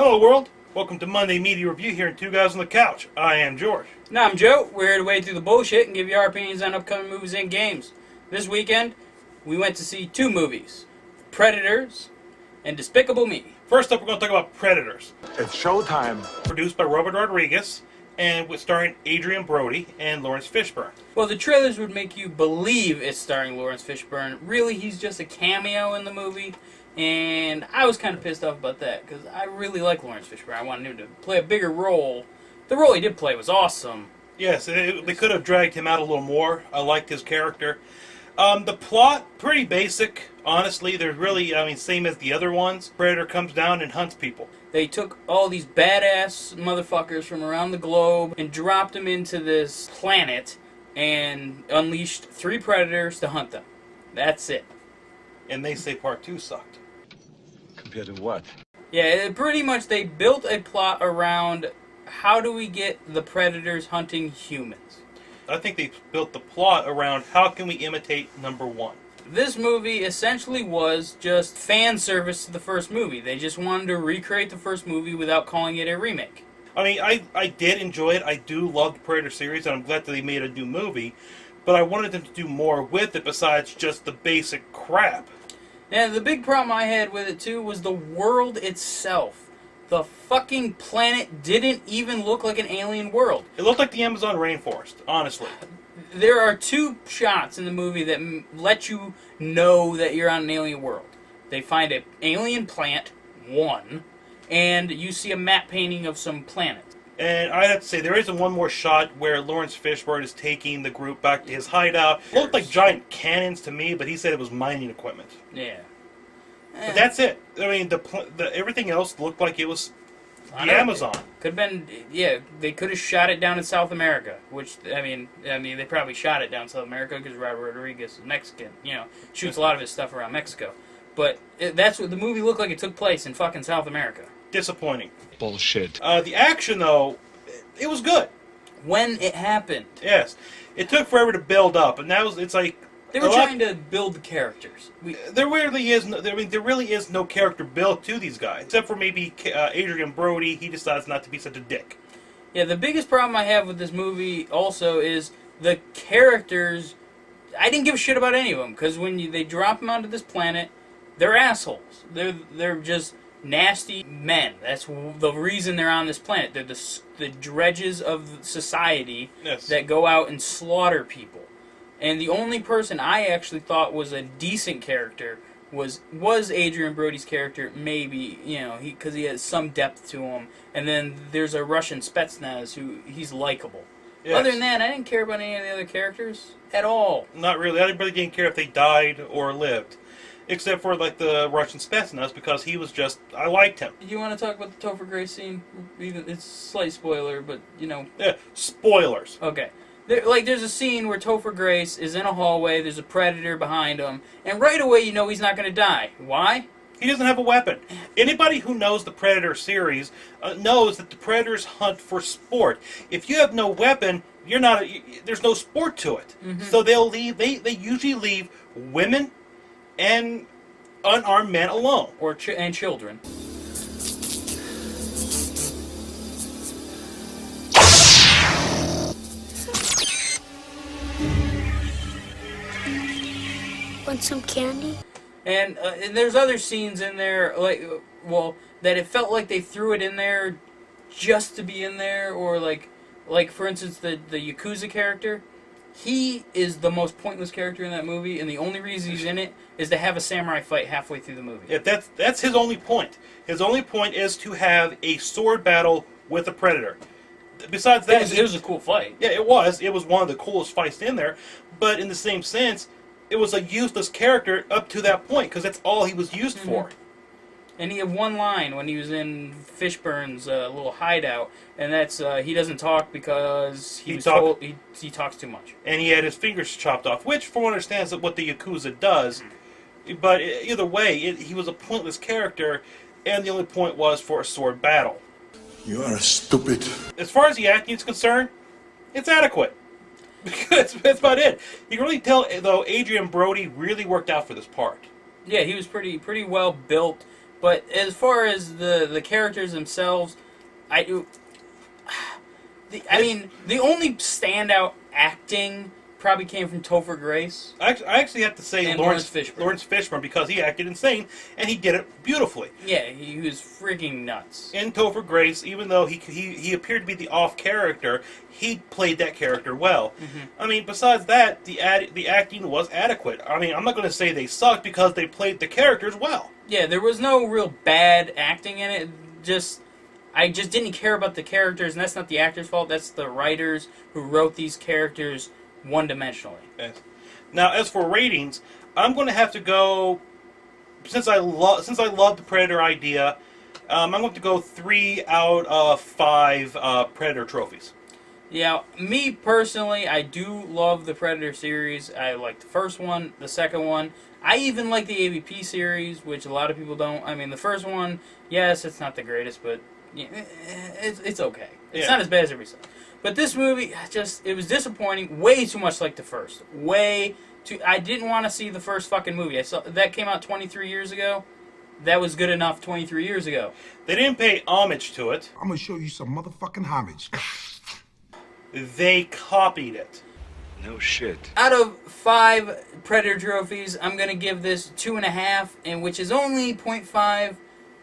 Hello world, welcome to Monday Media Review here in Two Guys on the Couch. I am George. And I'm Joe. We're here to wade through the bullshit and give you our opinions on upcoming movies and games. This weekend, we went to see two movies, Predators and Despicable Me. First up, we're going to talk about Predators. It's showtime. Produced by Robert Rodriguez and with starring Adrian Brody and Lawrence Fishburne. Well, the trailers would make you believe it's starring Lawrence Fishburne. Really, he's just a cameo in the movie. And I was kind of pissed off about that, because I really like Lawrence Fishburne. I wanted him to play a bigger role. The role he did play was awesome. Yes, they could have dragged him out a little more. I liked his character. The plot, pretty basic, honestly. They're really, same as the other ones. Predator comes down and hunts people. They took all these badass motherfuckers from around the globe and dropped them into this planet and unleashed 3 predators to hunt them. That's it. And they say part 2 sucked. Compared to what? Yeah, pretty much they built a plot around how do we get the predators hunting humans. I think they built the plot around how can we imitate number 1. This movie essentially was just fan service to the first movie. They just wanted to recreate the first movie without calling it a remake. I mean, I did enjoy it. I do love the Predator series, and I'm glad that they made a new movie. But I wanted them to do more with it besides just the basic crap. Now, the big problem I had with it, too, was the world itself. The fucking planet didn't even look like an alien world. It looked like the Amazon rainforest, honestly. There are 2 shots in the movie that let you know that you're on an alien world. They find an alien plant, 1, and you see a map painting of some planets. And I have to say, there is one more shot where Lawrence Fishburne is taking the group back to his hideout. It looked like giant cannons to me, but he said it was mining equipment. Yeah. But that's it. I mean, the everything else looked like it was the Amazon. Could have been, yeah, they could have shot it down in South America, which, I mean, they probably shot it down in South America because Robert Rodriguez is Mexican, shoots a lot of his stuff around Mexico. But that's what the movie looked like. It took place in fucking South America. Disappointing. Bullshit. The action, though, it was good. When it happened. Yes. It took forever to build up, and it's like... They were trying to build the characters. There really is no character built to these guys, except for maybe Adrian Brody. He decides not to be such a dick. Yeah, the biggest problem I have with this movie also is the characters. I didn't give a shit about any of them, because when they drop them onto this planet, they're assholes. They're just nasty men. That's the reason they're on this planet. They're the dredges of society that go out and slaughter people. And the only person I actually thought was a decent character was Adrian Brody's character, maybe, because he has some depth to him. And then there's a Russian Spetsnaz who he's likable. Yes. Other than that, I didn't care about any of the other characters at all. Not really. I really didn't care if they died or lived. Except for, like, the Russian Spetsnaz, because he was just... I liked him. You want to talk about the Topher Grace scene? It's a slight spoiler, but, Yeah, spoilers. Okay. There's a scene where Topher Grace is in a hallway, there's a predator behind him, and right away you know he's not going to die. Why? He doesn't have a weapon. Anybody who knows the Predator series knows that the Predators hunt for sport. If you have no weapon, there's no sport to it. Mm-hmm. So they usually leave women and unarmed men alone. And children. Want some candy? And there's other scenes in there, that it felt like they threw it in there just to be in there, or like for instance, the Yakuza character. He is the most pointless character in that movie, and the only reason he's in it is to have a samurai fight halfway through the movie. Yeah, that's his only point. His only point is to have a sword battle with a predator. Besides that, it was a cool fight. Yeah, it was. It was one of the coolest fights in there. But in the same sense, it was a useless character up to that point, because that's all he was used for. And he had one line when he was in Fishburne's little hideout, and that's he doesn't talk because he talks too much. And he had his fingers chopped off, which, from what I understand, is what the Yakuza does. But either way, he was a pointless character, and the only point was for a sword battle. You are stupid. As far as the acting is concerned, it's adequate. That's about it. You can really tell, though, Adrian Brody really worked out for this part. Yeah, he was pretty well built But as far as the characters themselves, I mean, the only standout acting probably came from Topher Grace. I actually have to say And Lawrence Lawrence Fishburne, because he acted insane, and he did it beautifully. Yeah, he was freaking nuts. In Topher Grace, even though he appeared to be the off character, he played that character well. I mean, besides that, the acting was adequate. I mean, I'm not going to say they sucked because they played the characters well. Yeah, there was no real bad acting in it. I just didn't care about the characters, and that's not the actors' fault. That's the writers who wrote these characters one-dimensionally. Yes. Now, as for ratings, I'm going to have to go, since I love the Predator idea, I'm going to go 3 out of 5 Predator trophies. Yeah, me personally, I do love the Predator series. I like the first one, the second one. I even like the AVP series, which a lot of people don't. I mean, the first one, yes, it's not the greatest, but yeah, it's okay. It's not as bad as everybody said. But this movie, it was disappointing. Way too much like the first. I didn't want to see the first fucking movie. That came out 23 years ago. That was good enough 23 years ago. They didn't pay homage to it. I'm gonna show you some motherfucking homage. They copied it. No shit. Out of 5 Predator trophies, I'm going to give this 2.5, and which is only 0.5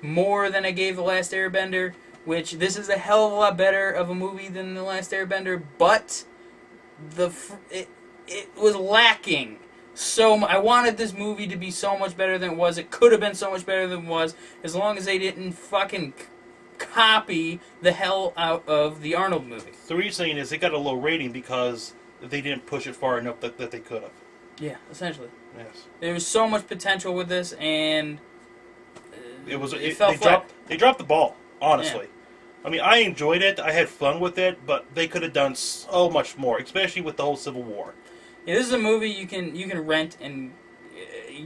more than I gave The Last Airbender, which this is a hell of a lot better of a movie than The Last Airbender, but it was lacking so much. I wanted this movie to be so much better than it was. It could have been so much better than it was, as long as they didn't fucking copy the hell out of the Arnold movie. The reason is it got a low rating because they didn't push it far enough that they could have. Yeah, essentially. Yes. There was so much potential with this, and It fell flat. They dropped the ball, honestly. Yeah. I mean, I enjoyed it. I had fun with it, but they could have done so much more, especially with the whole Civil War. Yeah, this is a movie you can rent and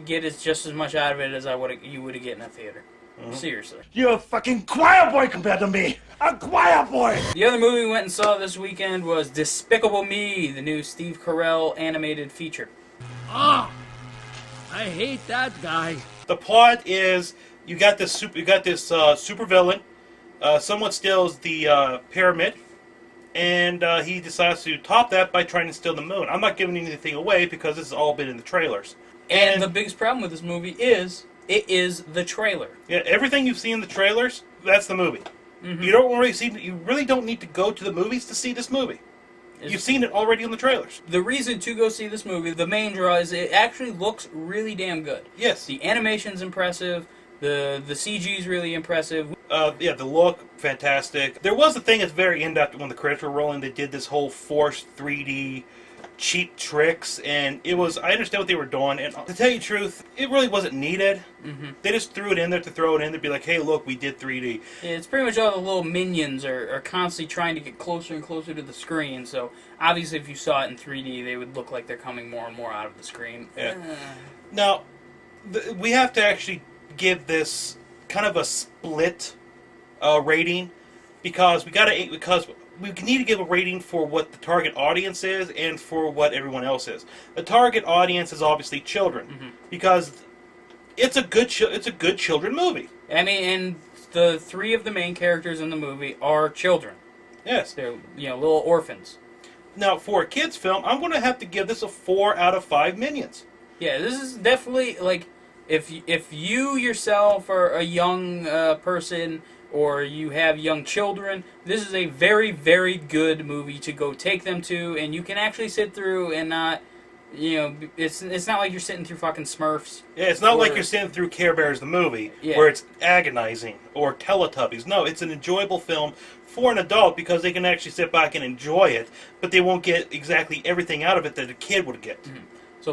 get just as much out of it as you would get in a theater. Seriously. You're a fucking choir boy compared to me. A choir boy. The other movie we went and saw this weekend was Despicable Me, the new Steve Carell animated feature. Oh, I hate that guy. The plot is you got this super villain. Someone steals the pyramid, and he decides to top that by trying to steal the moon. I'm not giving anything away because this has all been in the trailers. And the biggest problem with this movie is it is the trailer. Yeah, everything you've seen in the trailers, that's the movie. You really don't need to go to the movies to see this movie. You've seen it already in the trailers. The reason to go see this movie, the main draw, is it actually looks really damn good. Yes. The animation's impressive. The CG's really impressive. The look, fantastic. There was a thing at the very end after when the credits were rolling, they did this whole forced 3D cheap tricks, and it was, I understand what they were doing, and to tell you the truth, it really wasn't needed. They just threw it in there to throw it in there, be like, hey, look, we did 3D. Yeah, it's pretty much all the little minions are constantly trying to get closer and closer to the screen, so obviously if you saw it in 3D, they would look like they're coming more and more out of the screen. Yeah. Now, we have to actually give this kind of a split rating, because we need to give a rating for what the target audience is and for what everyone else is. The target audience is obviously children, because it's a good children movie. I mean, and the 3 of the main characters in the movie are children. Yes. They're, little orphans. Now, for a kids film, I'm going to have to give this a 4 out of 5 Minions. Yeah, this is definitely, like, if you yourself are a young person, or you have young children, this is a very, very good movie to go take them to, and you can actually sit through and not, it's not like you're sitting through fucking Smurfs. Yeah, it's not like you're sitting through Care Bears the movie, where it's agonizing, or Teletubbies. No, it's an enjoyable film for an adult because they can actually sit back and enjoy it, but they won't get exactly everything out of it that a kid would get. So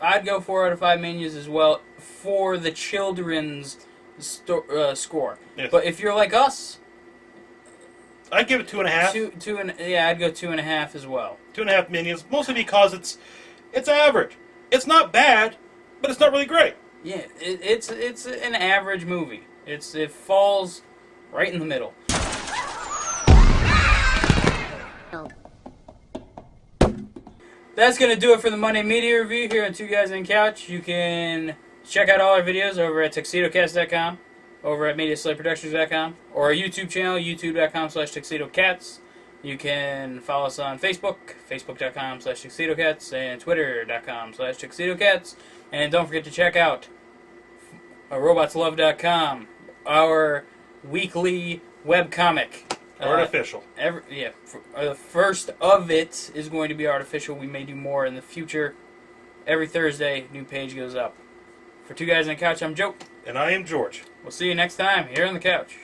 I'd go 4 out of 5 Minions as well for the children's score. Yes. But if you're like us, I'd give it 2.5. I'd go 2.5 as well. 2.5 Minions, mostly because it's average. It's not bad, but it's not really great. Yeah, it's an average movie. It falls right in the middle. That's going to do it for the Monday Media Review here on Two Guys on Couch. You can check out all our videos over at tuxedocast.com. over at MediaSlayProductions.com, or our YouTube channel, youtube.com/TuxedoCats. You can follow us on Facebook, facebook.com/TuxedoCats, and twitter.com/TuxedoCats. And don't forget to check out robotslove.com, our weekly webcomic. Artificial. The first of it is going to be artificial. We may do more in the future. Every Thursday, new page goes up. For Two Guys on the Couch, I'm Joe. And I am George. We'll see you next time here on the couch.